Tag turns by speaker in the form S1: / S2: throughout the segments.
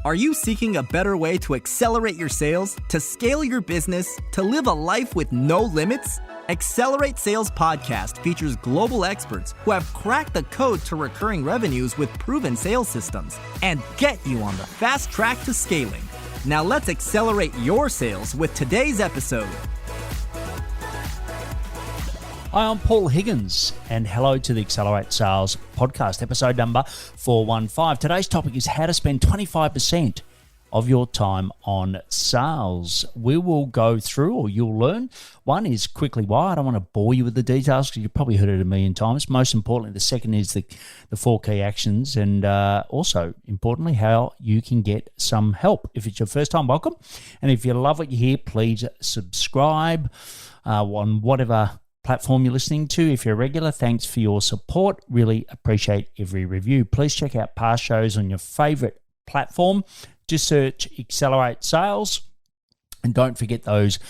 S1: Are you seeking a better way to accelerate your sales, to scale your business, to live a life with no limits? Accelerate Sales Podcast features global experts who have cracked the code to recurring revenues with proven sales systems and get you on the fast track to scaling. Now let's accelerate your sales with today's episode.
S2: Hi, I'm Paul Higgins, and hello to the Accelerate Sales Podcast, episode number 415. Today's topic is how to spend 25% of your time on sales. We will go through, or you'll learn. One is quickly why. I don't want to bore you with the details because you've probably heard it a million times. Most importantly, the second is the 4 key actions, and also, importantly, how you can get some help. If it's your first time, welcome. And if you love what you hear, please subscribe on whatever platform you're listening to. If you're a regular, thanks for your support. Really appreciate every review. Please check out past shows on your favorite platform. Just search Accelerate Sales. And don't forget those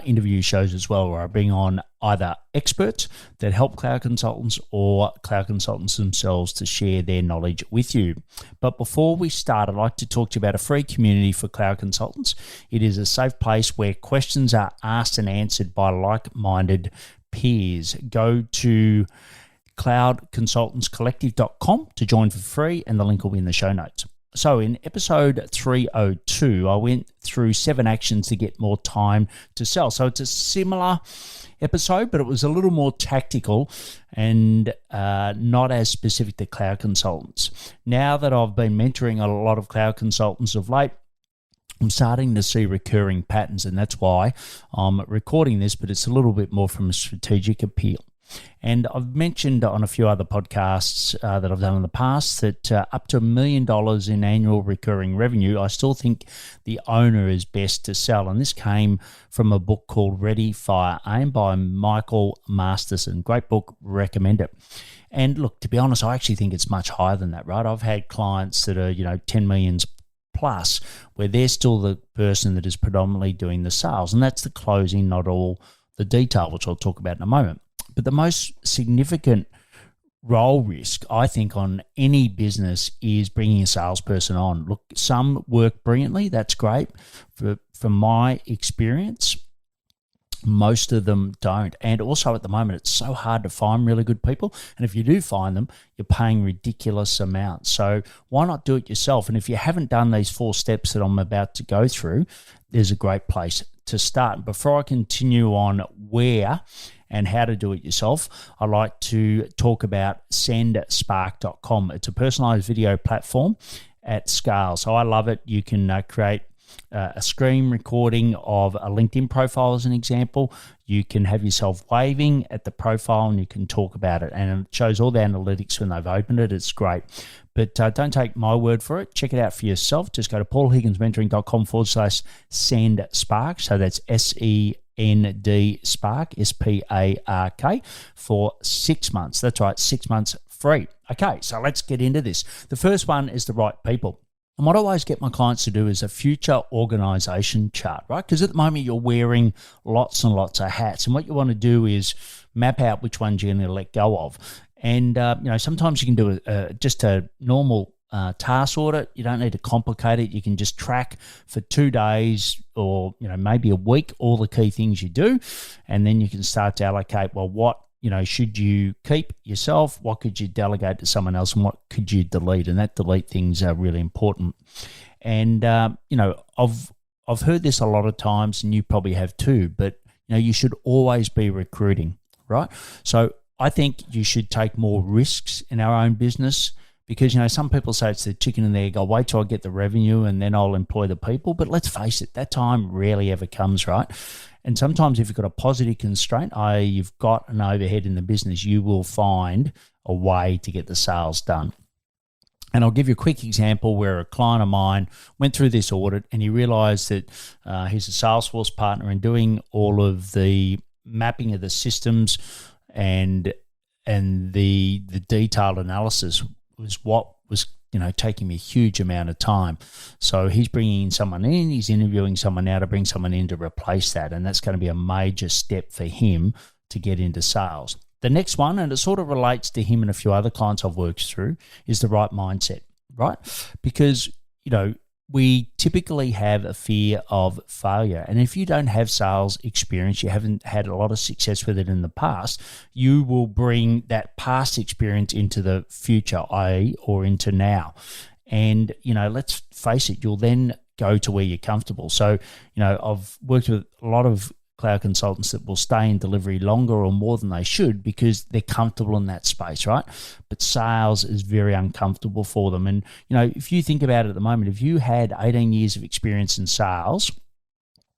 S2: interview shows as well, where I bring on either experts that help cloud consultants or cloud consultants themselves to share their knowledge with you. But before we start, I'd like to talk to you about a free community for cloud consultants. It is a safe place where questions are asked and answered by like-minded peers. Go to cloudconsultantscollective.com to join for free, and the link will be in the show notes. So in episode 302, I went through 7 actions to get more time to sell. So it's a similar episode, but it was a little more tactical and not as specific to cloud consultants. Now that I've been mentoring a lot of cloud consultants of late, I'm starting to see recurring patterns, and that's why I'm recording this, but it's a little bit more from a strategic appeal. And I've mentioned on a few other podcasts that I've done in the past that up to $1 million in annual recurring revenue, I still think the owner is best to sell. And this came from a book called Ready, Fire, Aim by Michael Masterson. Great book, recommend it. And look, to be honest, I actually think it's much higher than that, right? I've had clients that are, 10 millions plus, where they're still the person that is predominantly doing the sales. And that's the closing, not all the detail, which I'll talk about in a moment. But the most significant role risk, I think, on any business is bringing a salesperson on. Look, some work brilliantly. That's great. From my experience, most of them don't. And also at the moment, it's so hard to find really good people. And if you do find them, you're paying ridiculous amounts. So why not do it yourself? And if you haven't done these 4 steps that I'm about to go through, there's a great place to start. Before I continue on where and how to do it yourself, I like to talk about SendSpark.com. It's a personalized video platform at scale. So I love it. You can create a screen recording of a LinkedIn profile as an example. You can have yourself waving at the profile and you can talk about it. And it shows all the analytics when they've opened it. It's great. But don't take my word for it. Check it out for yourself. Just go to paulhigginsmentoring.com/SendSpark. So that's SEND Spark, SPARK, for 6 months. That's right, 6 months free. Okay, so let's get into this. The first one is the right people. And what I always get my clients to do is a future organization chart, right? Because at the moment you're wearing lots and lots of hats. And what you want to do is map out which ones you're going to let go of. And, sometimes you can do just a normal task audit. You don't need to complicate it. You can just track for 2 days or, maybe a week, all the key things you do. And then you can start to allocate, well, what, should you keep yourself? What could you delegate to someone else? And what could you delete? And that delete things are really important. And, I've heard this a lot of times, and you probably have too, but, you should always be recruiting, right? So I think you should take more risks in our own business because, some people say it's the chicken and the egg. I'll wait till I get the revenue and then I'll employ the people. But let's face it, that time rarely ever comes, right? And sometimes if you've got a positive constraint, i.e. you've got an overhead in the business, you will find a way to get the sales done. And I'll give you a quick example where a client of mine went through this audit and he realized that he's a Salesforce partner and doing all of the mapping of the systems and the detailed analysis was what was taking me a huge amount of time. So he's bringing someone in, he's interviewing someone now to bring someone in to replace that, and that's going to be a major step for him to get into sales. The next one, and it sort of relates to him and a few other clients I've worked through, is the right mindset, right? Because, we typically have a fear of failure. And if you don't have sales experience, you haven't had a lot of success with it in the past, you will bring that past experience into the future, i.e., or into now. And, let's face it, you'll then go to where you're comfortable. So, I've worked with a lot of cloud consultants that will stay in delivery longer or more than they should because they're comfortable in that space, right? But sales is very uncomfortable for them. And, if you think about it at the moment, if you had 18 years of experience in sales,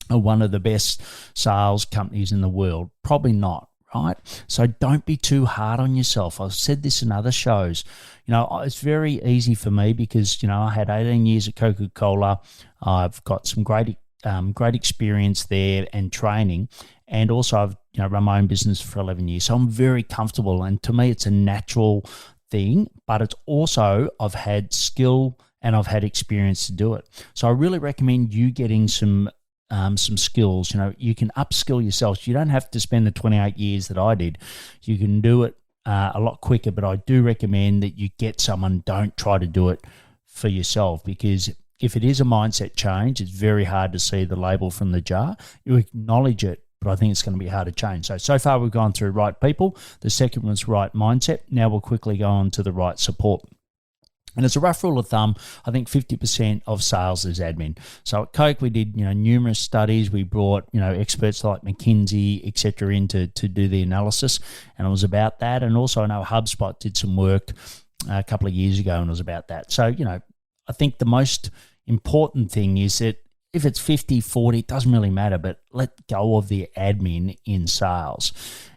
S2: one of the best sales companies in the world, probably not. Right? So don't be too hard on yourself. I've said this in other shows. It's very easy for me because, I had 18 years at Coca-Cola. I've got some great experience there and training. And also I've, run my own business for 11 years. So I'm very comfortable. And to me, it's a natural thing, but it's also, I've had skill and I've had experience to do it. So I really recommend you getting some skills. You can upskill yourself. You don't have to spend the 28 years that I did. You can do it a lot quicker, but I do recommend that you get someone. Don't try to do it for yourself, because if it is a mindset change, it's very hard to see the label from the jar. You acknowledge it, but I think it's going to be hard to change. So far we've gone through right people. The second one's right mindset. Now we'll quickly go on to the right support. And as a rough rule of thumb, I think 50% of sales is admin. So at Coke, we did numerous studies. We brought experts like McKinsey, etc., in to do the analysis, and it was about that. And also, I know HubSpot did some work a couple of years ago, and it was about that. So I think the most important thing is that if it's 50-40, it doesn't really matter, but let go of the admin in sales.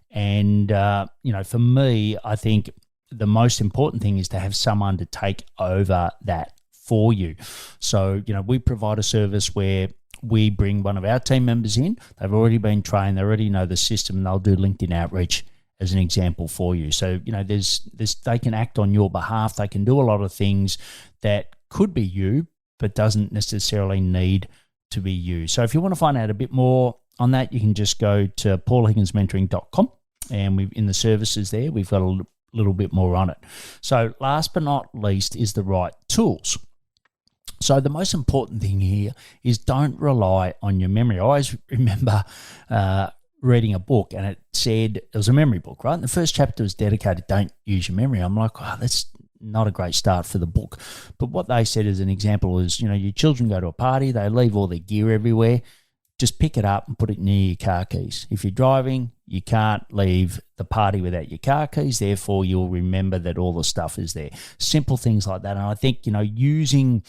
S2: And for me, I think the most important thing is to have someone to take over that for you. So, we provide a service where we bring one of our team members in. They've already been trained. They already know the system, and they'll do LinkedIn outreach as an example for you. So, there's they can act on your behalf. They can do a lot of things that could be you, but doesn't necessarily need to be you. So if you want to find out a bit more on that, you can just go to paulhigginsmentoring.com, and in the services there, we've got a little bit more on it. So last but not least is the right tools. So the most important thing here is don't rely on your memory. I always remember reading a book, and it said, it was a memory book, right? And the first chapter was dedicated, don't use your memory. I'm like, that's not a great start for the book. But what they said as an example is, your children go to a party, they leave all their gear everywhere. Just pick it up and put it near your car keys. If you're driving, you can't leave the party without your car keys. Therefore, you'll remember that all the stuff is there. Simple things like that. And I think, using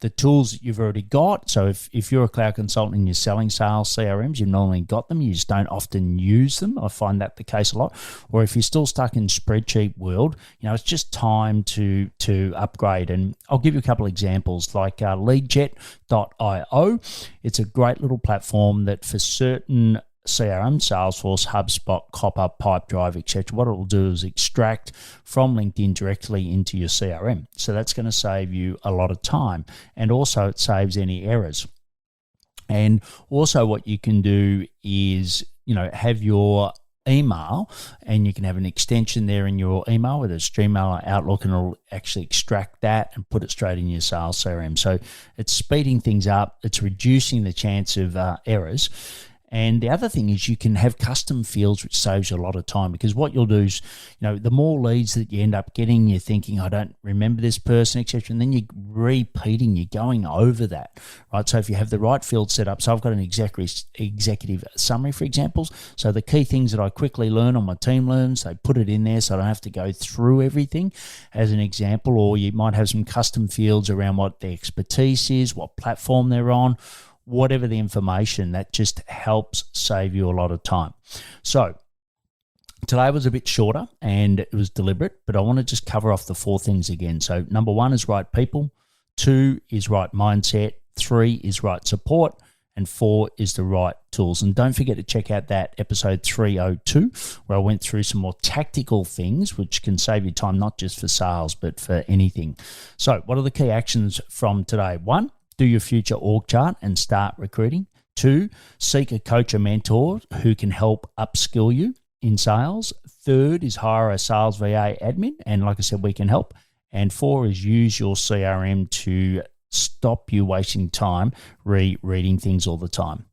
S2: the tools that you've already got. So if you're a cloud consultant and you're selling sales CRMs, you've normally got them. You just don't often use them. I find that the case a lot. Or if you're still stuck in spreadsheet world, it's just time to upgrade. And I'll give you a couple of examples, like LeadJet.io. It's a great little platform that for certain CRM, Salesforce, HubSpot, Copper, Pipedrive, etc. What it will do is extract from LinkedIn directly into your CRM. So that's going to save you a lot of time, and also it saves any errors. And also what you can do is, have your email, and you can have an extension there in your email, whether it's Gmail or Outlook, and it'll actually extract that and put it straight in your sales CRM. So it's speeding things up. It's reducing the chance of errors. And the other thing is you can have custom fields, which saves you a lot of time, because what you'll do is, the more leads that you end up getting, you're thinking, I don't remember this person, etc. And then you're repeating, you're going over that, right? So if you have the right field set up, so I've got an executive summary, for examples. So the key things that I quickly learn or my team learns, they put it in there so I don't have to go through everything as an example. Or you might have some custom fields around what their expertise is, what platform they're on, whatever the information. That just helps save you a lot of time. So today was a bit shorter and it was deliberate, but I want to just cover off the 4 things again. So number 1 is right people, 2 is right mindset, 3 is right support, and 4 is the right tools. And don't forget to check out that episode 302, where I went through some more tactical things which can save you time, not just for sales, but for anything. So what are the key actions from today? 1, do your future org chart and start recruiting. 2, seek a coach or mentor who can help upskill you in sales. 3rd is hire a sales VA admin, and like I said, we can help. And 4 is use your CRM to stop you wasting time reading things all the time.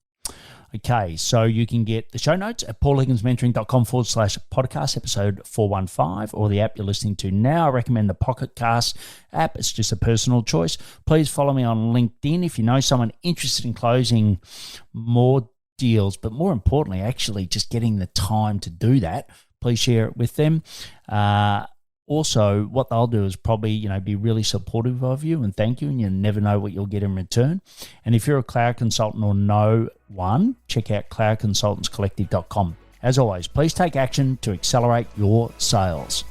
S2: Okay, so you can get the show notes at paulhigginsmentoring.com/podcast episode 415 or the app you're listening to now. I recommend the Pocket Cast app. It's just a personal choice. Please follow me on LinkedIn if you know someone interested in closing more deals, but more importantly, actually just getting the time to do that. Please share it with them. Also, what they'll do is probably, be really supportive of you and thank you, and you never know what you'll get in return. And if you're a cloud consultant or know one, check out cloudconsultantscollective.com. As always, please take action to accelerate your sales.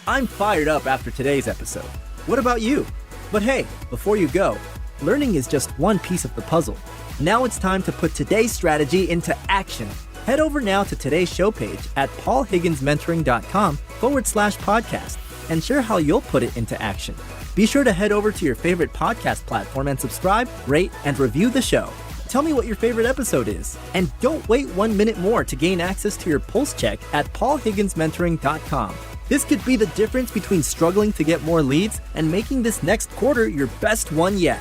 S1: I'm fired up after today's episode. What about you? But hey, before you go, learning is just one piece of the puzzle. Now it's time to put today's strategy into action. Head over now to today's show page at paulhigginsmentoring.com/podcast and share how you'll put it into action. Be sure to head over to your favorite podcast platform and subscribe, rate, and review the show. Tell me what your favorite episode is. And don't wait 1 minute more to gain access to your pulse check at paulhigginsmentoring.com. This could be the difference between struggling to get more leads and making this next quarter your best one yet.